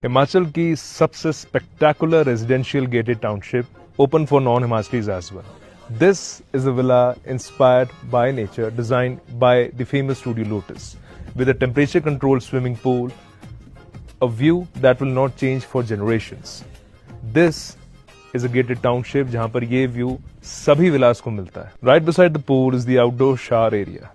हिमाचल की सबसे spectacular residential gated township, open for non-Himachalis as well. This is a villa inspired by nature, designed by the famous Studio Lotus, with a temperature-controlled swimming pool, a view that will not change for generations. This is a gated township जहां पर ये view सभी villas को मिलता है. Right beside the pool is the outdoor shower area.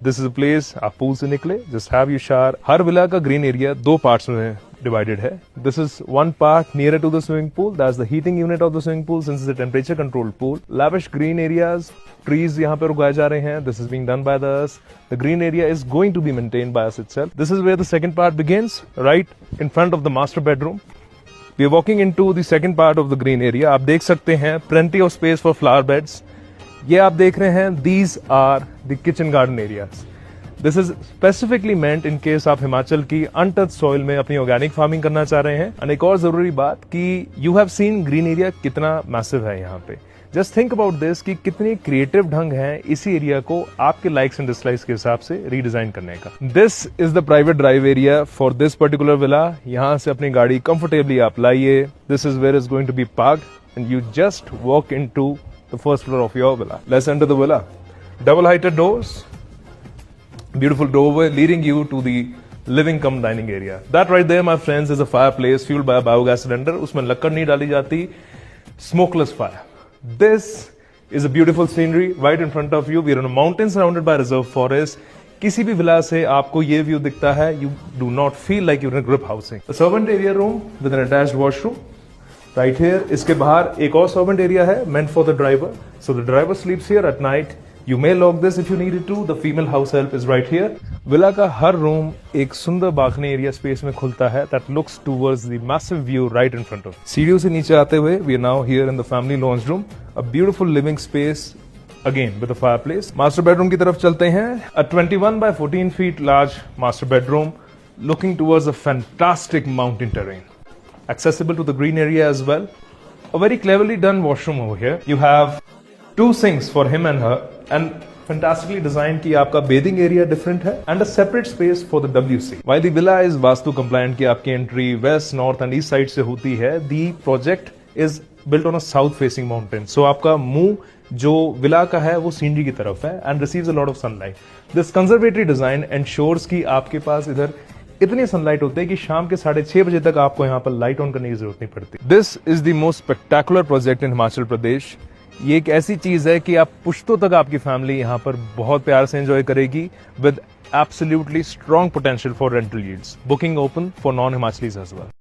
This is a place आप pool से निकले, just have your shower. Her villa का green area दो parts में divided है. This is one part nearer to the swimming pool. That's the heating unit of the swimming pool since it's a temperature controlled pool. Lavish green areas, trees यहाँ पर उगाए जा रहे हैं. This is being done by us. The green area is going to be maintained by us itself. This is where the second part begins, right in front of the master bedroom. We are walking into the second part of the green area. आप देख सकते हैं plenty of space for flower beds. ये आप देख रहे हैं, these are the kitchen garden areas. This is specifically meant in case आप हिमाचल की untouched soil में अपनी organic farming करना चाह रहे हैं. और एक और जरूरी बात कि you have seen green area कितना massive है यहाँ पे. Just think about this कि कितने creative ढंग हैं इसी एरिया को आपके likes and dislikes के हिसाब से redesign करने का. This is the private drive area for this particular villa. यहाँ से अपनी गाड़ी comfortably आप लाइए. This is where it's going to be parked and you just walk into the first floor of your villa. Let's enter the villa. Double heighted doors, beautiful doorway leading you to the living cum dining area. That right there, my friends, is a fireplace fueled by a biogas cylinder. उसमें लकड़ नहीं डाली जाती. Smokeless fire. This is a beautiful scenery right in front of you. We are on a mountain surrounded by reserve forest. किसी भी villa से आपको ये view दिखता है. You do not feel like you're in a group housing. The servant area room with an attached washroom. Right here, इसके बाहर एक और servant area है meant for the driver. So the driver sleeps here at night. You may lock this if you needed to. The female house help is right here. Villa का हर room एक सुंदर balcony area space में खुलता है that looks towards the massive view right in front of. सीढ़ियों से नीचे आते हुए we are now here in the family lounge room, a beautiful living space again with a fireplace. Master bedroom की तरफ चलते हैं. A 21 by 14 feet large master bedroom looking towards a fantastic mountain terrain. Accessible to the green area as well. A very cleverly done washroom over here. You have two sinks for him and her and fantastically designed कि आपका bathing area different है and a separate space for the WC. While the villa is vastu compliant कि आपकी entry west, north and east side से होती है, the project is built on a south facing mountain. So आपका मुंह जो villa का है वो सीनरी की तरफ है and receives a lot of sunlight. This conservatory design ensures कि आपके पास इधर इतनी सनलाइट होती है कि शाम के 6:30 बजे तक आपको यहाँ पर लाइट ऑन करने की जरूरत नहीं पड़ती. This is the most spectacular project in Himachal Pradesh. ये एक ऐसी चीज है कि आप पुश्तों तक आपकी फैमिली यहाँ पर बहुत प्यार से एंजॉय करेगी with absolutely strong potential for rental yields. Booking open for non Himachalis as well.